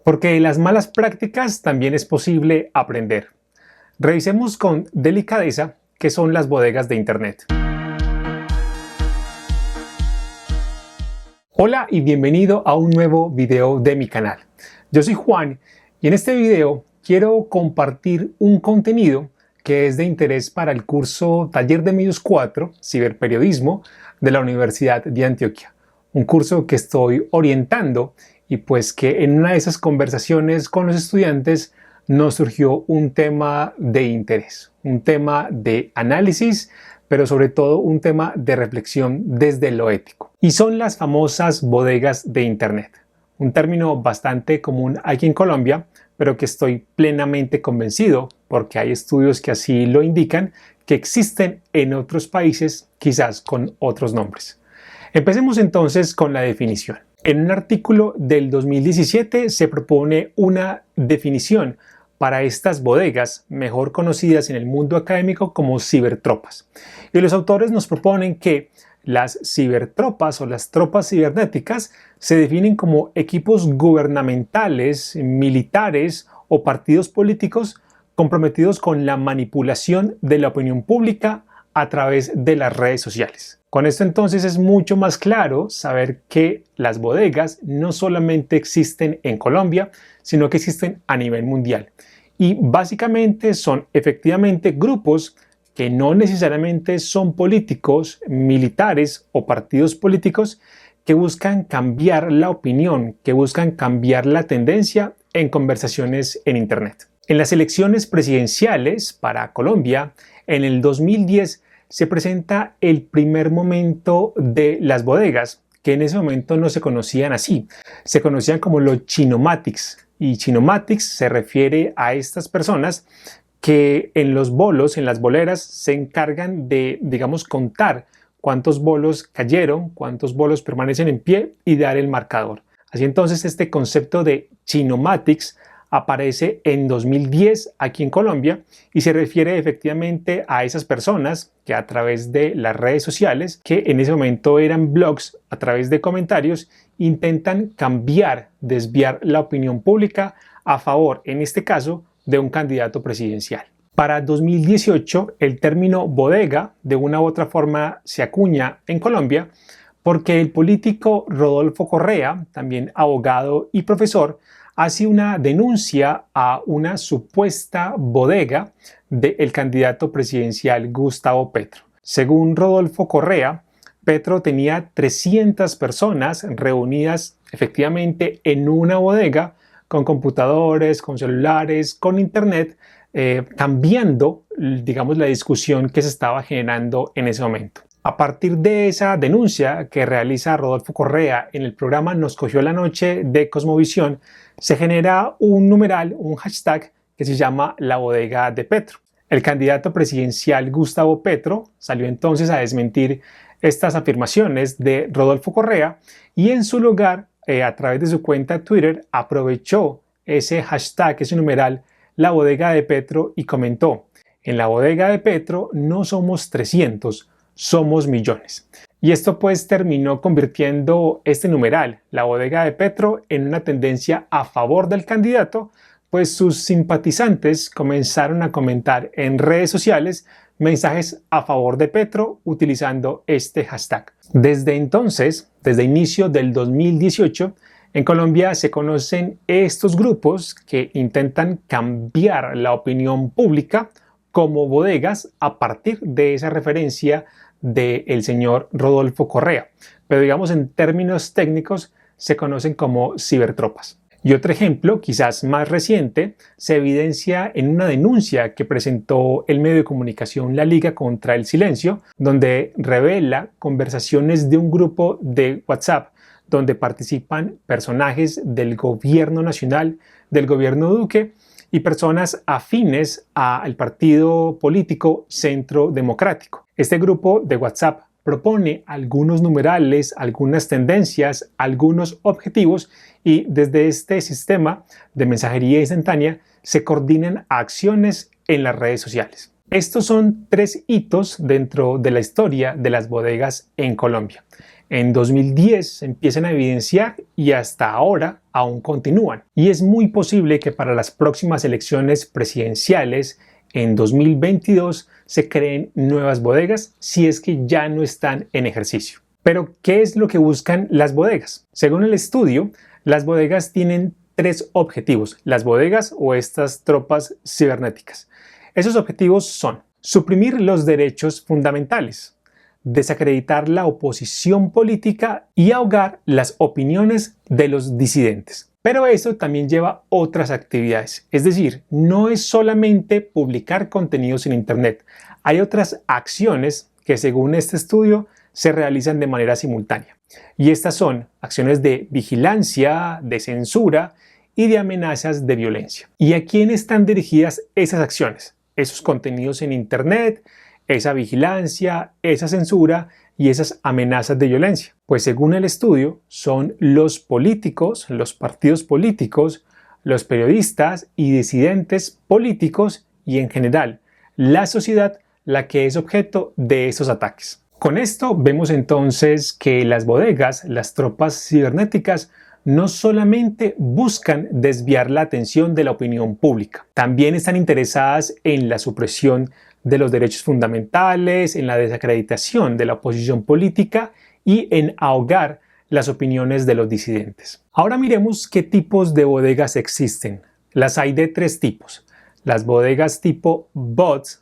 Porque de las malas prácticas también es posible aprender. Revisemos con delicadeza qué son las bodegas de Internet. Hola y bienvenido a un nuevo video de mi canal. Yo soy Juan y en este video quiero compartir un contenido que es de interés para el curso Taller de Medios 4, Ciberperiodismo, de la Universidad de Antioquia. Un curso que estoy orientando y pues que en una de esas conversaciones con los estudiantes nos surgió un tema de interés, un tema de análisis, pero sobre todo un tema de reflexión desde lo ético. Y son las famosas bodegas de Internet, un término bastante común aquí en Colombia, pero que estoy plenamente convencido, porque hay estudios que así lo indican, que existen en otros países, quizás con otros nombres. Empecemos entonces con la definición. En un artículo del 2017 se propone una definición para estas bodegas, mejor conocidas en el mundo académico como cibertropas. Y los autores nos proponen que las cibertropas o las tropas cibernéticas se definen como equipos gubernamentales, militares o partidos políticos comprometidos con la manipulación de la opinión pública a través de las redes sociales. Con esto entonces es mucho más claro saber que las bodegas no solamente existen en Colombia, sino que existen a nivel mundial. Y básicamente son efectivamente grupos que no necesariamente son políticos, militares o partidos políticos que buscan cambiar la opinión, que buscan cambiar la tendencia en conversaciones en Internet. En las elecciones presidenciales para Colombia, en el 2010 se presenta el primer momento de las bodegas, que en ese momento no se conocían así, se conocían como los chinomatics. Y chinomatics se refiere a estas personas que en los bolos, en las boleras, se encargan de, digamos, contar cuántos bolos cayeron, cuántos bolos permanecen en pie y dar el marcador. Así entonces este concepto de chinomatics aparece en 2010 aquí en Colombia y se refiere efectivamente a esas personas que a través de las redes sociales, que en ese momento eran blogs, a través de comentarios, intentan cambiar, desviar la opinión pública a favor, en este caso, de un candidato presidencial. Para 2018, el término bodega de una u otra forma se acuña en Colombia porque el político Rodolfo Correa, también abogado y profesor, hace una denuncia a una supuesta bodega del candidato presidencial Gustavo Petro. Según Rodolfo Correa, Petro tenía 300 personas reunidas efectivamente en una bodega con computadores, con celulares, con internet, cambiando, digamos, la discusión que se estaba generando en ese momento. A partir de esa denuncia que realiza Rodolfo Correa en el programa Nos cogió la noche de Cosmovisión, se genera un numeral, un hashtag que se llama La bodega de Petro. El candidato presidencial Gustavo Petro salió entonces a desmentir estas afirmaciones de Rodolfo Correa y en su lugar, a través de su cuenta Twitter, aprovechó ese hashtag, ese numeral, La bodega de Petro y comentó: en la bodega de Petro no somos 300, somos millones. Y esto pues terminó convirtiendo este numeral, la bodega de Petro, en una tendencia a favor del candidato, pues sus simpatizantes comenzaron a comentar en redes sociales mensajes a favor de Petro utilizando este hashtag. Desde entonces, desde inicio del 2018, en Colombia se conocen estos grupos que intentan cambiar la opinión pública como bodegas a partir de esa referencia del señor Rodolfo Correa. Pero digamos en términos técnicos se conocen como cibertropas. Y otro ejemplo, quizás más reciente, se evidencia en una denuncia que presentó el medio de comunicación La Liga contra el Silencio, donde revela conversaciones de un grupo de WhatsApp donde participan personajes del gobierno nacional, del gobierno Duque, y personas afines al partido político Centro Democrático. Este grupo de WhatsApp propone algunos numerales, algunas tendencias, algunos objetivos y desde este sistema de mensajería instantánea se coordinan acciones en las redes sociales. Estos son 3 hitos dentro de la historia de las bodegas en Colombia. En 2010 se empiezan a evidenciar y hasta ahora aún continúan. Y es muy posible que para las próximas elecciones presidenciales en 2022 se creen nuevas bodegas si es que ya no están en ejercicio. Pero, ¿qué es lo que buscan las bodegas? Según el estudio, las bodegas tienen tres objetivos, las bodegas o estas tropas cibernéticas. Esos objetivos son suprimir los derechos fundamentales, desacreditar la oposición política y ahogar las opiniones de los disidentes. Pero eso también lleva otras actividades, es decir, no es solamente publicar contenidos en Internet, hay otras acciones que según este estudio se realizan de manera simultánea. Y estas son acciones de vigilancia, de censura y de amenazas de violencia. ¿Y a quién están dirigidas esas acciones? Esos contenidos en Internet, esa vigilancia, esa censura y esas amenazas de violencia. Pues según el estudio, son los políticos, los partidos políticos, los periodistas y disidentes políticos y en general la sociedad la que es objeto de esos ataques. Con esto vemos entonces que las bodegas, las tropas cibernéticas, no solamente buscan desviar la atención de la opinión pública, también están interesadas en la supresión de los derechos fundamentales, en la desacreditación de la oposición política y en ahogar las opiniones de los disidentes. Ahora miremos qué tipos de bodegas existen. Las hay de tres tipos: las bodegas tipo bots,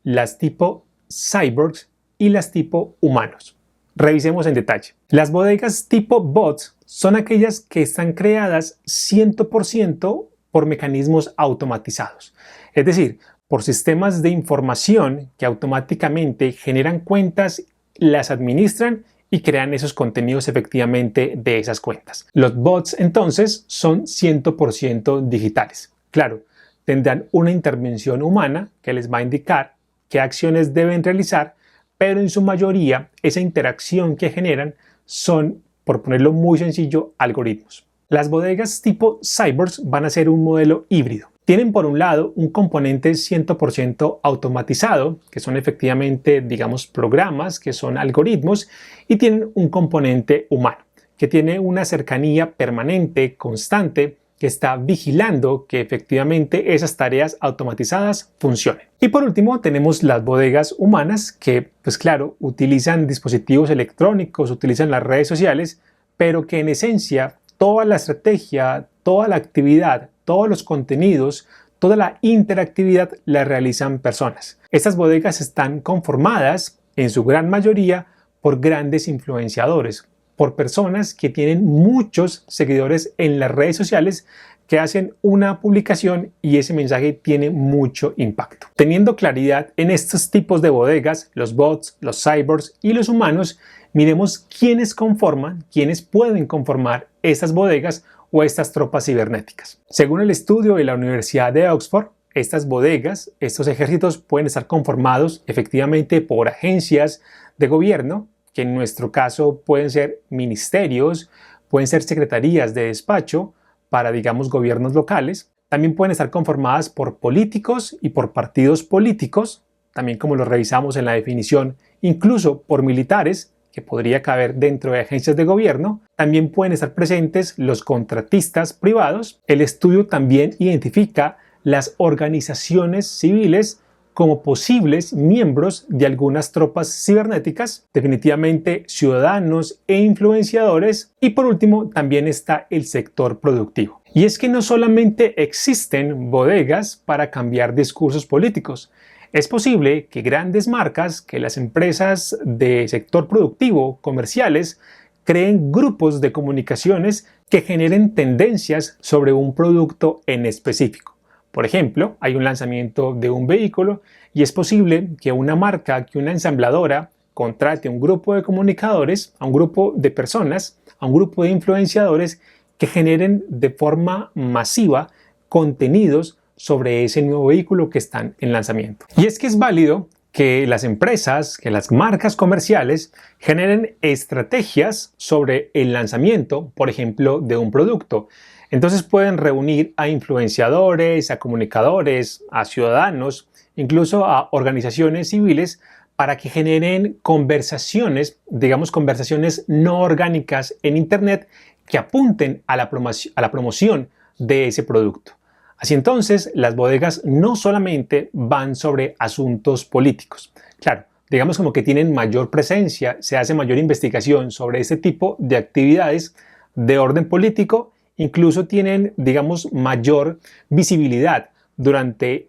las tipo cyborgs y las tipo humanos. Revisemos en detalle. Las bodegas tipo bots son aquellas que están creadas 100% por mecanismos automatizados, es decir, por sistemas de información que automáticamente generan cuentas, las administran y crean esos contenidos efectivamente de esas cuentas. Los bots entonces son 100% digitales. Claro, tendrán una intervención humana que les va a indicar qué acciones deben realizar, pero en su mayoría esa interacción que generan son, por ponerlo muy sencillo, algoritmos. Las bodegas tipo cyborgs van a ser un modelo híbrido. Tienen por un lado un componente 100% automatizado, que son efectivamente, digamos, programas, que son algoritmos, y tienen un componente humano, que tiene una cercanía permanente, constante, que está vigilando que efectivamente esas tareas automatizadas funcionen. Y por último tenemos las bodegas humanas que, pues claro, utilizan dispositivos electrónicos, utilizan las redes sociales, pero que en esencia toda la estrategia, toda la actividad, todos los contenidos, toda la interactividad la realizan personas. Estas bodegas están conformadas en su gran mayoría por grandes influenciadores, por personas que tienen muchos seguidores en las redes sociales que hacen una publicación y ese mensaje tiene mucho impacto. Teniendo claridad en estos tipos de bodegas, los bots, los cyborgs y los humanos, miremos quiénes conforman, quiénes pueden conformar estas bodegas o estas tropas cibernéticas. Según el estudio de la Universidad de Oxford, estas bodegas, estos ejércitos pueden estar conformados efectivamente por agencias de gobierno, que en nuestro caso pueden ser ministerios, pueden ser secretarías de despacho para, digamos, gobiernos locales. También pueden estar conformadas por políticos y por partidos políticos, también como lo revisamos en la definición, incluso por militares, que podría caber dentro de agencias de gobierno. También pueden estar presentes los contratistas privados. El estudio también identifica las organizaciones civiles como posibles miembros de algunas tropas cibernéticas, definitivamente ciudadanos e influenciadores, y por último también está el sector productivo. Y es que no solamente existen bodegas para cambiar discursos políticos, es posible que grandes marcas, que las empresas de sector productivo, comerciales, creen grupos de comunicaciones que generen tendencias sobre un producto en específico. Por ejemplo, hay un lanzamiento de un vehículo y es posible que una marca, que una ensambladora contrate a un grupo de comunicadores, a un grupo de personas, a un grupo de influenciadores que generen de forma masiva contenidos sobre ese nuevo vehículo que están en lanzamiento. Y es que es válido que las empresas, que las marcas comerciales generen estrategias sobre el lanzamiento, por ejemplo, de un producto. Entonces pueden reunir a influenciadores, a comunicadores, a ciudadanos, incluso a organizaciones civiles para que generen conversaciones, digamos conversaciones no orgánicas en Internet que apunten a la promoción de ese producto. Así entonces, las bodegas no solamente van sobre asuntos políticos. Claro, digamos como que tienen mayor presencia, se hace mayor investigación sobre ese tipo de actividades de orden político, incluso tienen, digamos, mayor visibilidad durante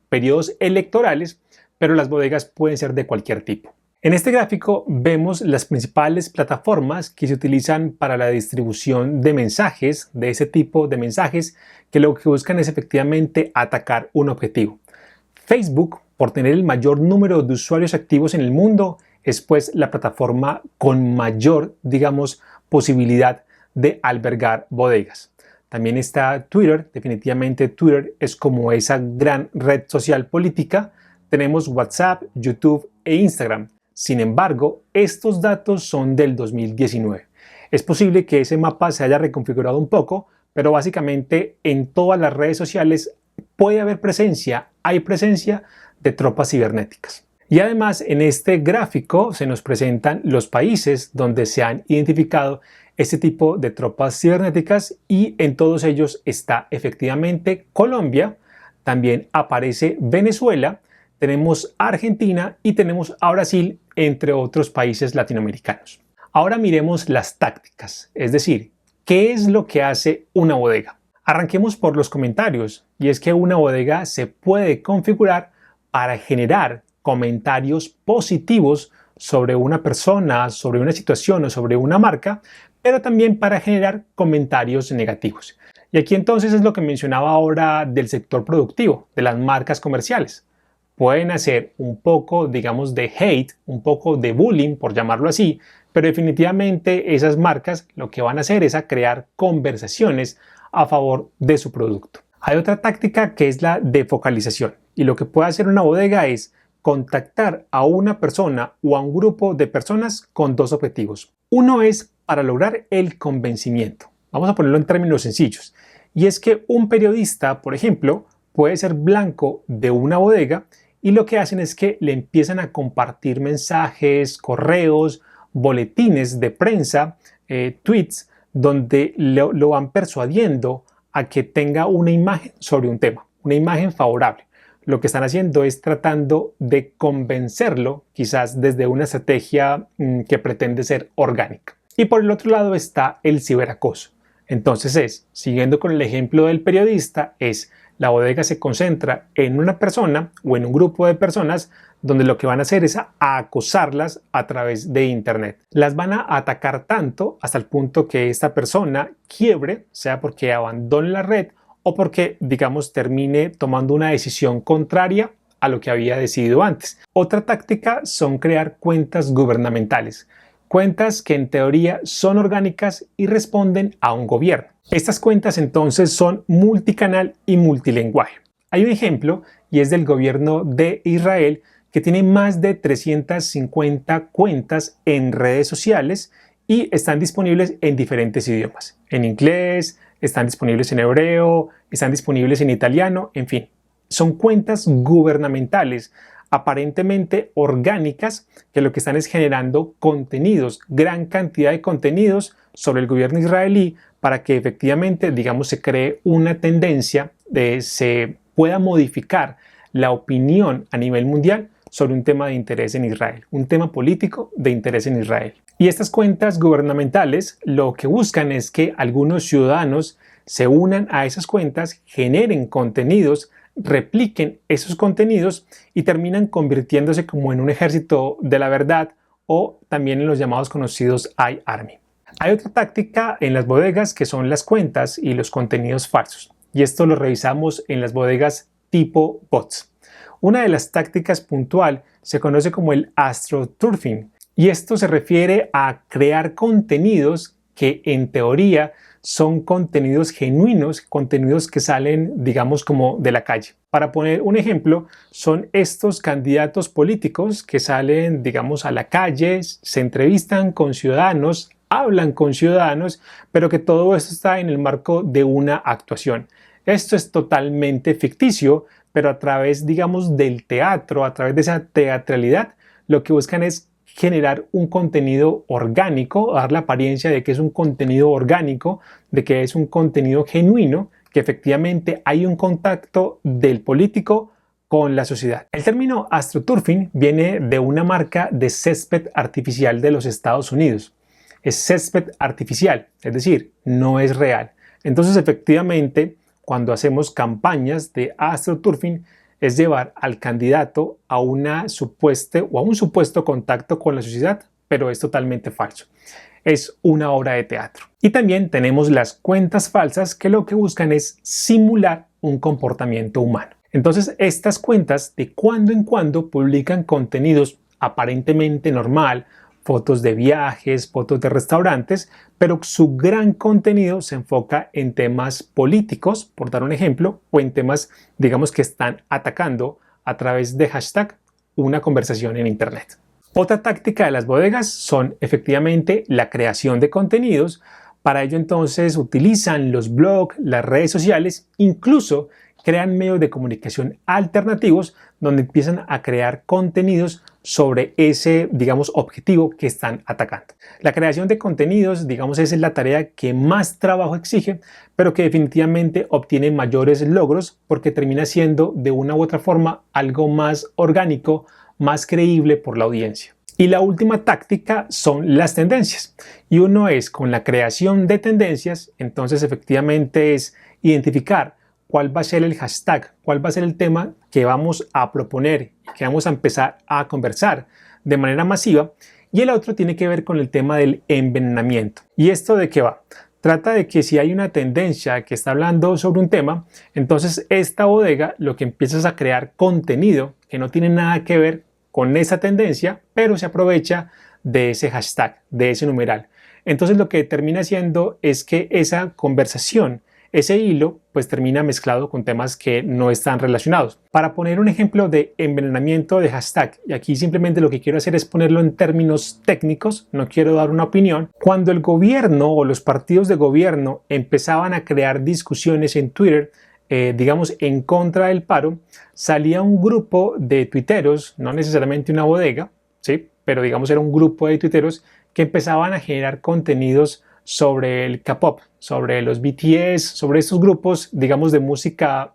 periodos electorales, pero las bodegas pueden ser de cualquier tipo. En este gráfico vemos las principales plataformas que se utilizan para la distribución de mensajes, de ese tipo de mensajes, que lo que buscan es efectivamente atacar un objetivo. Facebook, por tener el mayor número de usuarios activos en el mundo, es pues la plataforma con mayor, digamos, posibilidad de albergar bodegas. También está Twitter, definitivamente Twitter es como esa gran red social política. Tenemos WhatsApp, YouTube e Instagram. Sin embargo, estos datos son del 2019. Es posible que ese mapa se haya reconfigurado un poco, pero básicamente en todas las redes sociales puede haber presencia, hay presencia de tropas cibernéticas. Y además en este gráfico se nos presentan los países donde se han identificado este tipo de tropas cibernéticas y en todos ellos está efectivamente Colombia, también aparece Venezuela, tenemos Argentina y tenemos a Brasil, entre otros países latinoamericanos. Ahora miremos las tácticas, es decir, ¿qué es lo que hace una bodega? Arranquemos por los comentarios, y es que una bodega se puede configurar para generar comentarios positivos sobre una persona, sobre una situación o sobre una marca, pero también para generar comentarios negativos. Y aquí entonces es lo que mencionaba ahora del sector productivo, de las marcas comerciales. Pueden hacer un poco, digamos, de hate, un poco de bullying, por llamarlo así, pero definitivamente esas marcas lo que van a hacer es a crear conversaciones a favor de su producto. Hay otra táctica que es la de focalización, y lo que puede hacer una bodega es contactar a una persona o a un grupo de personas con dos objetivos. Uno es para lograr el convencimiento. Vamos a ponerlo en términos sencillos. Y es que un periodista, por ejemplo, puede ser blanco de una bodega y lo que hacen es que le empiezan a compartir mensajes, correos, boletines de prensa, tweets, donde lo van persuadiendo a que tenga una imagen sobre un tema, una imagen favorable. Lo que están haciendo es tratando de convencerlo, quizás desde una estrategia que pretende ser orgánica. Y por el otro lado está el ciberacoso. Entonces siguiendo con el ejemplo del periodista, la bodega se concentra en una persona o en un grupo de personas donde lo que van a hacer es a acosarlas a través de internet. Las van a atacar tanto hasta el punto que esta persona quiebre, sea porque abandone la red o porque, digamos, termine tomando una decisión contraria a lo que había decidido antes. Otra táctica son crear cuentas gubernamentales. Cuentas que en teoría son orgánicas y responden a un gobierno. Estas cuentas entonces son multicanal y multilingüe. Hay un ejemplo y es del gobierno de Israel que tiene más de 350 cuentas en redes sociales y están disponibles en diferentes idiomas. En inglés, están disponibles en hebreo, están disponibles en italiano, en fin. Son cuentas gubernamentales aparentemente orgánicas que lo que están es generando contenidos, gran cantidad de contenidos sobre el gobierno israelí para que efectivamente, digamos, se cree una tendencia se pueda modificar la opinión a nivel mundial sobre un tema de interés en Israel, un tema político de interés en Israel. Y estas cuentas gubernamentales lo que buscan es que algunos ciudadanos se unan a esas cuentas, generen contenidos, repliquen esos contenidos y terminan convirtiéndose como en un ejército de la verdad o también en los llamados conocidos iArmy. Hay otra táctica en las bodegas que son las cuentas y los contenidos falsos, y esto lo revisamos en las bodegas tipo bots. Una de las tácticas puntual se conoce como el astroturfing, y esto se refiere a crear contenidos que en teoría son contenidos genuinos, contenidos que salen, digamos, como de la calle. Para poner un ejemplo, son estos candidatos políticos que salen, digamos, a la calle, se entrevistan con ciudadanos, hablan con ciudadanos, pero que todo esto está en el marco de una actuación. Esto es totalmente ficticio, pero a través, digamos, del teatro, a través de esa teatralidad, lo que buscan es generar un contenido orgánico, dar la apariencia de que es un contenido orgánico, de que es un contenido genuino, que efectivamente hay un contacto del político con la sociedad. El término astroturfing viene de una marca de césped artificial de los Estados Unidos. Es césped artificial, es decir, no es real. Entonces, efectivamente, cuando hacemos campañas de astroturfing, es llevar al candidato a un supuesto contacto con la sociedad, pero es totalmente falso. Es una obra de teatro. Y también tenemos las cuentas falsas, que lo que buscan es simular un comportamiento humano. Entonces, estas cuentas de cuando en cuando publican contenidos aparentemente normal, fotos de viajes, fotos de restaurantes, pero su gran contenido se enfoca en temas políticos, por dar un ejemplo, o en temas, digamos, que están atacando a través de hashtag una conversación en Internet. Otra táctica de las bodegas son efectivamente la creación de contenidos. Para ello entonces utilizan los blogs, las redes sociales, incluso crean medios de comunicación alternativos donde empiezan a crear contenidos sobre ese, digamos, objetivo que están atacando. La creación de contenidos, digamos, es la tarea que más trabajo exige, pero que definitivamente obtiene mayores logros porque termina siendo de una u otra forma algo más orgánico, más creíble por la audiencia. Y la última táctica son las tendencias. Y uno es con la creación de tendencias, entonces efectivamente es identificar cuál va a ser el hashtag, cuál va a ser el tema que vamos a proponer, que vamos a empezar a conversar de manera masiva. Y el otro tiene que ver con el tema del envenenamiento. ¿Y esto de qué va? Trata de que si hay una tendencia que está hablando sobre un tema, entonces esta bodega lo que empieza es a crear contenido que no tiene nada que ver con esa tendencia, pero se aprovecha de ese hashtag, de ese numeral. Entonces lo que termina haciendo es que esa conversación, ese hilo, pues termina mezclado con temas que no están relacionados. Para poner un ejemplo de envenenamiento de hashtag, y aquí simplemente lo que quiero hacer es ponerlo en términos técnicos, no quiero dar una opinión. Cuando el gobierno o los partidos de gobierno empezaban a crear discusiones en Twitter, digamos, en contra del paro, salía un grupo de tuiteros, no necesariamente una bodega, ¿sí? Pero digamos era un grupo de tuiteros que empezaban a generar contenidos sobre el K-pop, sobre los BTS, sobre estos grupos, digamos, de música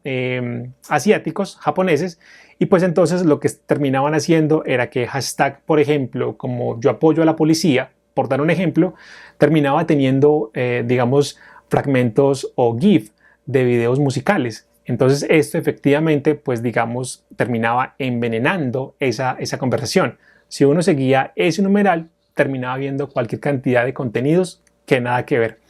asiáticos, japoneses, y pues entonces lo que terminaban haciendo era que hashtag, por ejemplo, como yo apoyo a la policía, por dar un ejemplo, terminaba teniendo, digamos, fragmentos o GIF de videos musicales. Entonces esto efectivamente, pues digamos, terminaba envenenando esa conversación. Si uno seguía ese numeral, terminaba viendo cualquier cantidad de contenidos que nada que ver.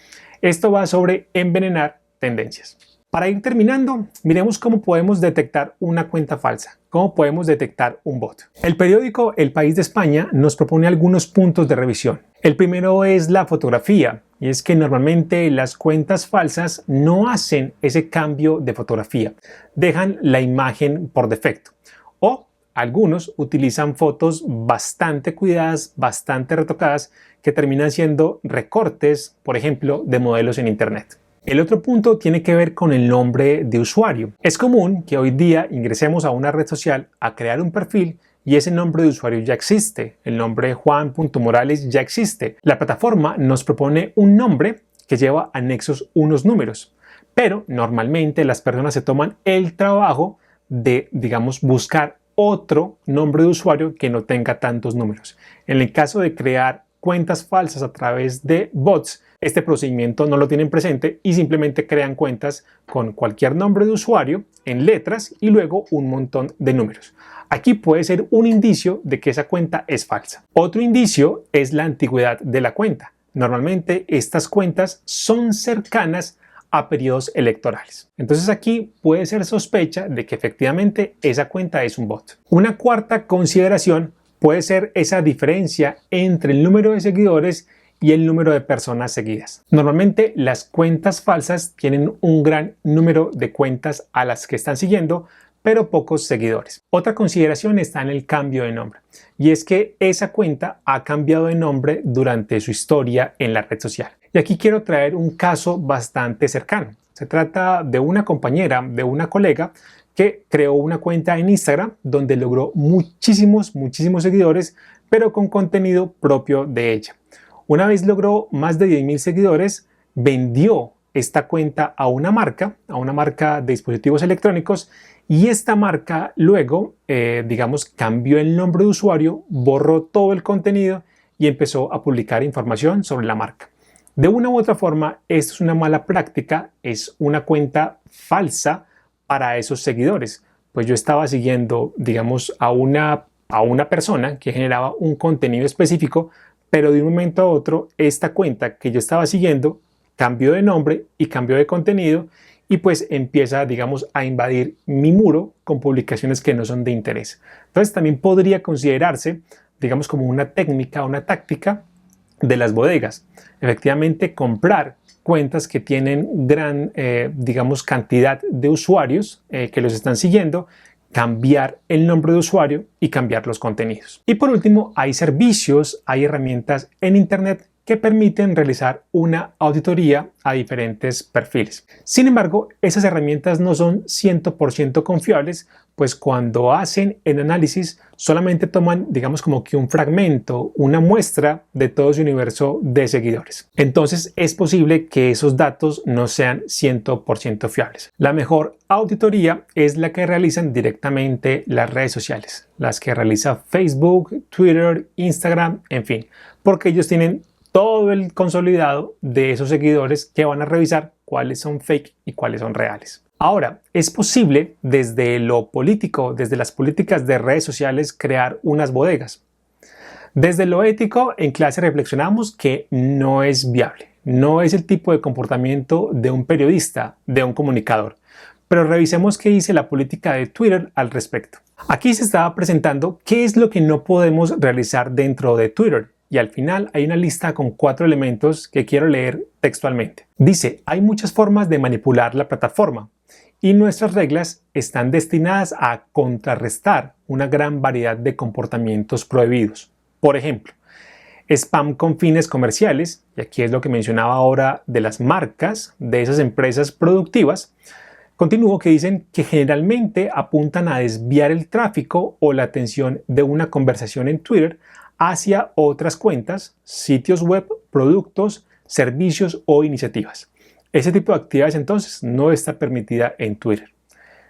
Esto va sobre envenenar tendencias. Para ir terminando, miremos cómo podemos detectar una cuenta falsa, cómo podemos detectar un bot. El periódico El País de España nos propone algunos puntos de revisión. El primero es la fotografía, y es que normalmente las cuentas falsas no hacen ese cambio de fotografía, dejan la imagen por defecto. O algunos utilizan fotos bastante cuidadas, bastante retocadas, que terminan siendo recortes, por ejemplo, de modelos en Internet. El otro punto tiene que ver con el nombre de usuario. Es común que hoy día ingresemos a una red social a crear un perfil y ese nombre de usuario ya existe. El nombre Juan.Morales ya existe. La plataforma nos propone un nombre que lleva anexos unos números, pero normalmente las personas se toman el trabajo de, digamos, buscar otro nombre de usuario que no tenga tantos números. En el caso de crear cuentas falsas a través de bots, este procedimiento no lo tienen presente y simplemente crean cuentas con cualquier nombre de usuario en letras y luego un montón de números. Aquí puede ser un indicio de que esa cuenta es falsa. Otro indicio es la antigüedad de la cuenta. Normalmente estas cuentas son cercanas a periodos electorales. Entonces aquí puede ser sospecha de que efectivamente esa cuenta es un bot. Una cuarta consideración puede ser esa diferencia entre el número de seguidores y el número de personas seguidas. Normalmente las cuentas falsas tienen un gran número de cuentas a las que están siguiendo, pero pocos seguidores. Otra consideración está en el cambio de nombre, y es que esa cuenta ha cambiado de nombre durante su historia en la red social. Y aquí quiero traer un caso bastante cercano. Se trata de una compañera, de una colega, que creó una cuenta en Instagram donde logró muchísimos seguidores, pero con contenido propio de ella. Una vez logró más de 10.000 seguidores, vendió esta cuenta a una marca de dispositivos electrónicos, y esta marca luego, cambió el nombre de usuario, borró todo el contenido y empezó a publicar información sobre la marca. De una u otra forma, esto es una mala práctica, es una cuenta falsa para esos seguidores. Pues yo estaba siguiendo, a una persona que generaba un contenido específico, pero de un momento a otro esta cuenta que yo estaba siguiendo cambió de nombre y cambió de contenido, y pues empieza, a invadir mi muro con publicaciones que no son de interés. Entonces también podría considerarse, como una técnica, una táctica de las bodegas. Efectivamente, comprar cuentas que tienen gran, cantidad de usuarios que los están siguiendo, cambiar el nombre de usuario y cambiar los contenidos. Y por último, hay servicios, hay herramientas en Internet que permiten realizar una auditoría a diferentes perfiles. Sin embargo, esas herramientas no son 100% confiables, pues cuando hacen el análisis solamente toman, como que un fragmento, una muestra de todo su universo de seguidores. Entonces es posible que esos datos no sean 100% fiables. La mejor auditoría es la que realizan directamente las redes sociales, las que realiza Facebook, Twitter, Instagram, en fin, porque ellos tienen todo el consolidado de esos seguidores que van a revisar cuáles son fake y cuáles son reales. Ahora, es posible desde lo político, desde las políticas de redes sociales, crear unas bodegas. Desde lo ético, en clase reflexionamos que no es viable, no es el tipo de comportamiento de un periodista, de un comunicador. Pero revisemos qué dice la política de Twitter al respecto. Aquí se estaba presentando qué es lo que no podemos realizar dentro de Twitter. Y al final hay una lista con 4 elementos que quiero leer textualmente. Dice, hay muchas formas de manipular la plataforma y nuestras reglas están destinadas a contrarrestar una gran variedad de comportamientos prohibidos. Por ejemplo, spam con fines comerciales, y aquí es lo que mencionaba ahora de las marcas, de esas empresas productivas. Continúo, que dicen que generalmente apuntan a desviar el tráfico o la atención de una conversación en Twitter hacia otras cuentas, sitios web, productos, servicios o iniciativas. Ese tipo de actividades entonces no está permitida en Twitter.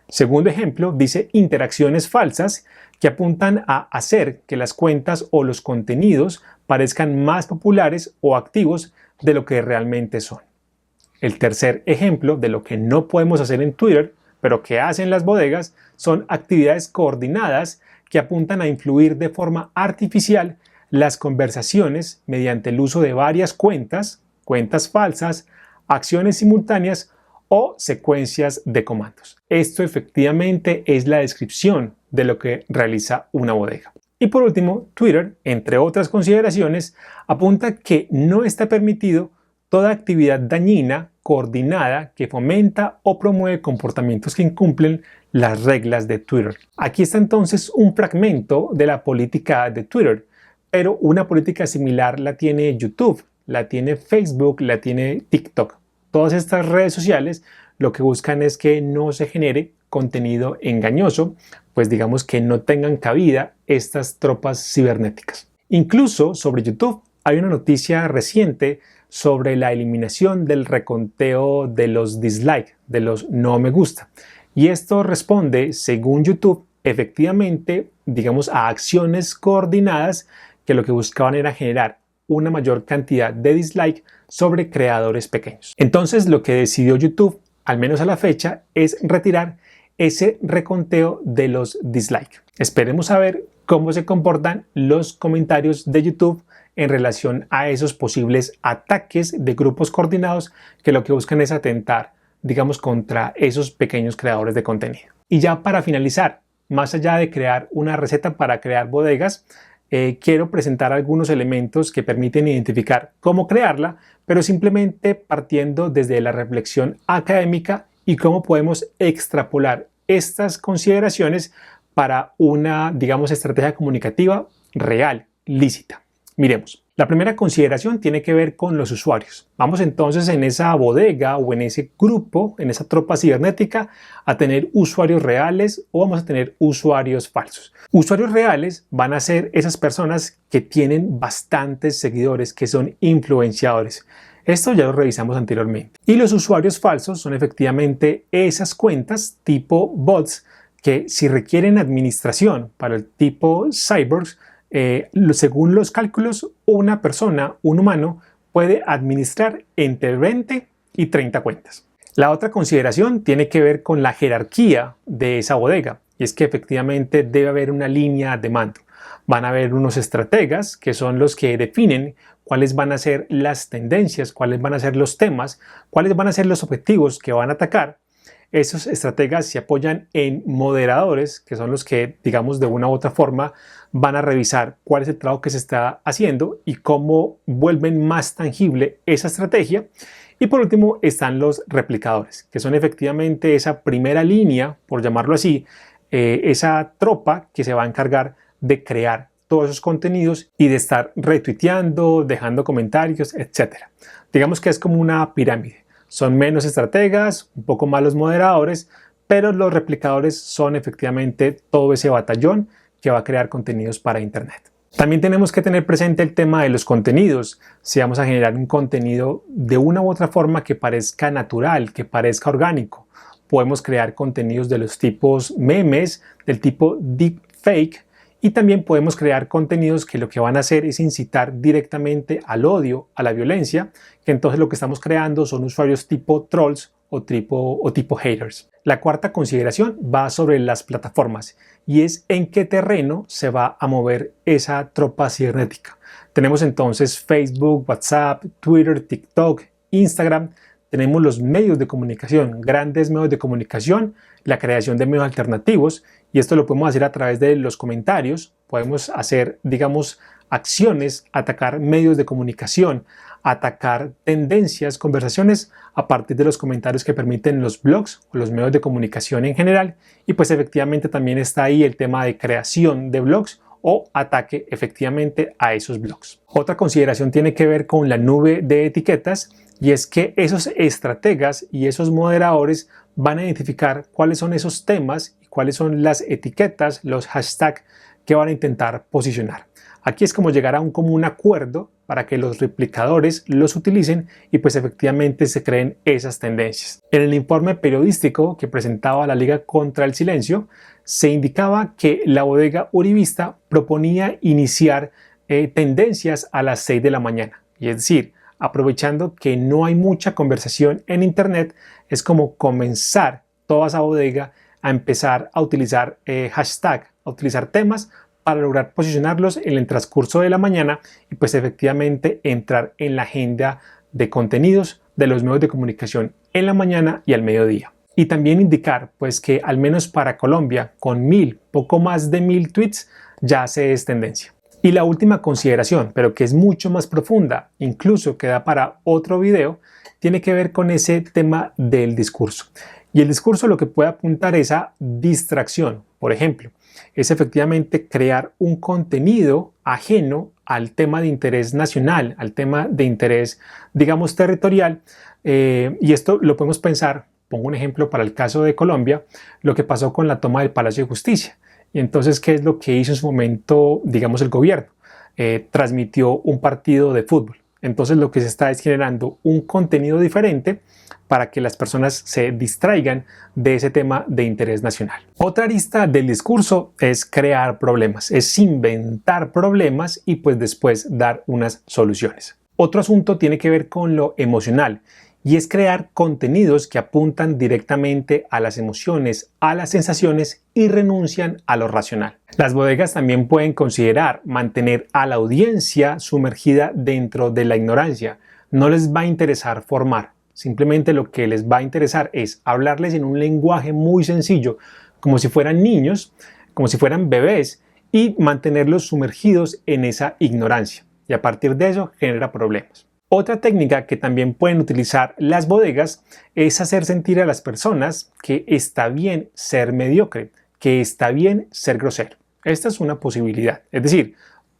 Segundo ejemplo, dice interacciones falsas que apuntan a hacer que las cuentas o los contenidos parezcan más populares o activos de lo que realmente son. El tercer ejemplo de lo que no podemos hacer en Twitter, pero que hacen las bodegas, son actividades coordinadas que apuntan a influir de forma artificial las conversaciones mediante el uso de varias cuentas falsas, acciones simultáneas o secuencias de comandos. Esto efectivamente es la descripción de lo que realiza una bodega. Y por último, Twitter, entre otras consideraciones, apunta que no está permitido toda actividad dañina, coordinada, que fomenta o promueve comportamientos que incumplen las reglas de Twitter. Aquí está entonces un fragmento de la política de Twitter, pero una política similar la tiene YouTube, la tiene Facebook, la tiene TikTok. Todas estas redes sociales lo que buscan es que no se genere contenido engañoso, pues que no tengan cabida estas tropas cibernéticas. Incluso sobre YouTube hay una noticia reciente sobre la eliminación del reconteo de los dislike, de los no me gusta. Y esto responde, según YouTube, efectivamente, a acciones coordinadas que lo que buscaban era generar una mayor cantidad de dislike sobre creadores pequeños. Entonces, lo que decidió YouTube, al menos a la fecha, es retirar ese reconteo de los dislike. Esperemos a ver cómo se comportan los comentarios de YouTube en relación a esos posibles ataques de grupos coordinados que lo que buscan es atentar, contra esos pequeños creadores de contenido. Y ya para finalizar, más allá de crear una receta para crear bodegas, quiero presentar algunos elementos que permiten identificar cómo crearla, pero simplemente partiendo desde la reflexión académica y cómo podemos extrapolar estas consideraciones para una, estrategia comunicativa real, lícita. Miremos. La primera consideración tiene que ver con los usuarios. Vamos entonces en esa bodega o en ese grupo, en esa tropa cibernética, a tener usuarios reales o vamos a tener usuarios falsos. Usuarios reales van a ser esas personas que tienen bastantes seguidores, que son influenciadores. Esto ya lo revisamos anteriormente. Y los usuarios falsos son efectivamente esas cuentas tipo bots que si requieren administración para el tipo cyborgs, según los cálculos, una persona, un humano, puede administrar entre 20 y 30 cuentas. La otra consideración tiene que ver con la jerarquía de esa bodega, y es que efectivamente debe haber una línea de mando. Van a haber unos estrategas que son los que definen cuáles van a ser las tendencias, cuáles van a ser los temas, cuáles van a ser los objetivos que van a atacar. Esos estrategas se apoyan en moderadores, que son los que, digamos, de una u otra forma van a revisar cuál es el trabajo que se está haciendo y cómo vuelven más tangible esa estrategia. Y por último están los replicadores, que son efectivamente esa primera línea, por llamarlo así, esa tropa que se va a encargar de crear todos esos contenidos y de estar retuiteando, dejando comentarios, etc. Digamos que es como una pirámide. Son menos estrategas, un poco más los moderadores, pero los replicadores son efectivamente todo ese batallón que va a crear contenidos para Internet. También tenemos que tener presente el tema de los contenidos. Si vamos a generar un contenido de una u otra forma que parezca natural, que parezca orgánico, podemos crear contenidos de los tipos memes, del tipo deepfake, y también podemos crear contenidos que lo que van a hacer es incitar directamente al odio, a la violencia, que entonces lo que estamos creando son usuarios tipo trolls o tipo haters. La cuarta consideración va sobre las plataformas y es en qué terreno se va a mover esa tropa cibernética. Tenemos entonces Facebook, WhatsApp, Twitter, TikTok, Instagram. Tenemos los medios de comunicación, grandes medios de comunicación, la creación de medios alternativos, y esto lo podemos hacer a través de los comentarios. Podemos hacer, digamos, acciones, atacar medios de comunicación, atacar tendencias, conversaciones a partir de los comentarios que permiten los blogs o los medios de comunicación en general. Y pues efectivamente también está ahí el tema de creación de blogs o ataque efectivamente a esos blogs. Otra consideración tiene que ver con la nube de etiquetas, y es que esos estrategas y esos moderadores van a identificar cuáles son esos temas y cuáles son las etiquetas, los hashtags que van a intentar posicionar. Aquí es como llegar a un común acuerdo para que los replicadores los utilicen y pues efectivamente se creen esas tendencias. En el informe periodístico que presentaba la Liga contra el Silencio, se indicaba que la bodega uribista proponía iniciar tendencias a las 6 de la mañana. Y es decir, aprovechando que no hay mucha conversación en Internet, es como comenzar toda esa bodega a empezar a utilizar hashtag, a utilizar temas para lograr posicionarlos en el transcurso de la mañana y pues efectivamente entrar en la agenda de contenidos de los medios de comunicación en la mañana y al mediodía. Y también indicar pues que al menos para Colombia con poco más de 1000 tweets ya se es tendencia. Y la última consideración, pero que es mucho más profunda, incluso que da para otro video, tiene que ver con ese tema del discurso. Y el discurso lo que puede apuntar es a distracción. Por ejemplo, es efectivamente crear un contenido ajeno al tema de interés nacional, al tema de interés, digamos, territorial. Y esto lo podemos pensar, pongo un ejemplo para el caso de Colombia, lo que pasó con la toma del Palacio de Justicia. Y entonces, ¿qué es lo que hizo en su momento, digamos, el gobierno? Transmitió un partido de fútbol. Entonces, lo que se está es generando un contenido diferente para que las personas se distraigan de ese tema de interés nacional. Otra arista del discurso es crear problemas, es inventar problemas y pues después dar unas soluciones. Otro asunto tiene que ver con lo emocional. Y es crear contenidos que apuntan directamente a las emociones, a las sensaciones y renuncian a lo racional. Las bodegas también pueden considerar mantener a la audiencia sumergida dentro de la ignorancia. No les va a interesar formar, simplemente lo que les va a interesar es hablarles en un lenguaje muy sencillo, como si fueran niños, como si fueran bebés, y mantenerlos sumergidos en esa ignorancia. Y a partir de eso genera problemas. Otra técnica que también pueden utilizar las bodegas es hacer sentir a las personas que está bien ser mediocre, que está bien ser grosero. Esta es una posibilidad. Es decir,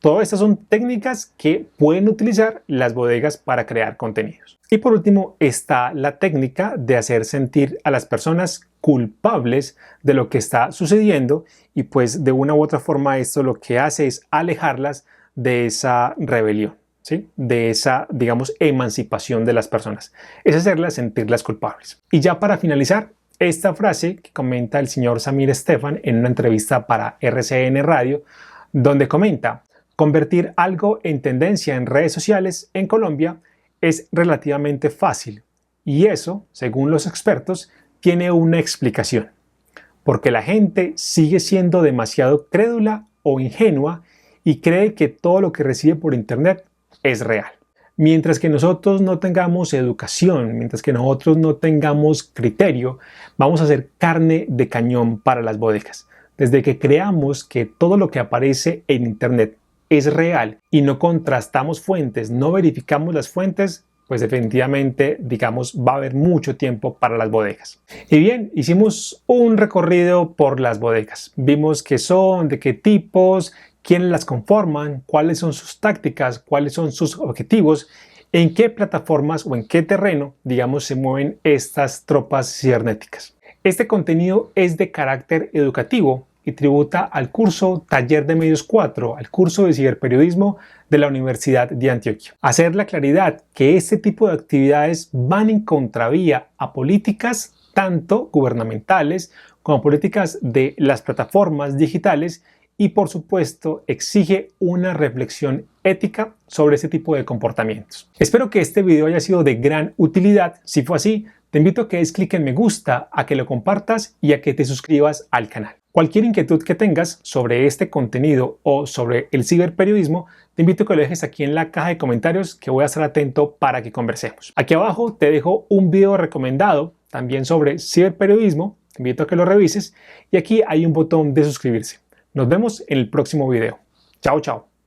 Todas estas son técnicas que pueden utilizar las bodegas para crear contenidos. Y por último está la técnica de hacer sentir a las personas culpables de lo que está sucediendo, y pues de una u otra forma esto lo que hace es alejarlas de esa rebelión, ¿sí? De esa, digamos, emancipación de las personas. Es hacerlas sentirlas culpables. Y ya para finalizar, esta frase que comenta el señor Samir Estefan en una entrevista para RCN Radio, donde comenta: convertir algo en tendencia en redes sociales en Colombia es relativamente fácil, y eso, según los expertos, tiene una explicación. Porque la gente sigue siendo demasiado crédula o ingenua y cree que todo lo que recibe por internet es real. Mientras que nosotros no tengamos educación, mientras que nosotros no tengamos criterio, vamos a ser carne de cañón para las bodegas. Desde que creamos que todo lo que aparece en internet es real y no contrastamos fuentes, no verificamos las fuentes, pues definitivamente, digamos, va a haber mucho tiempo para las bodegas. Y bien, hicimos un recorrido por las bodegas. Vimos qué son, de qué tipos, quiénes las conforman, cuáles son sus tácticas, cuáles son sus objetivos, en qué plataformas o en qué terreno, digamos, se mueven estas tropas cibernéticas. Este contenido es de carácter educativo y tributa al curso Taller de Medios 4, al curso de ciberperiodismo de la Universidad de Antioquia. Hacer la claridad que este tipo de actividades van en contravía a políticas tanto gubernamentales como políticas de las plataformas digitales, y por supuesto exige una reflexión ética sobre este tipo de comportamientos. Espero que este video haya sido de gran utilidad. Si fue así, te invito a que des clic en me gusta, a que lo compartas y a que te suscribas al canal. Cualquier inquietud que tengas sobre este contenido o sobre el ciberperiodismo, te invito a que lo dejes aquí en la caja de comentarios, que voy a estar atento para que conversemos. Aquí abajo te dejo un video recomendado también sobre ciberperiodismo, te invito a que lo revises, y aquí hay un botón de suscribirse. Nos vemos en el próximo video. Chao, chao.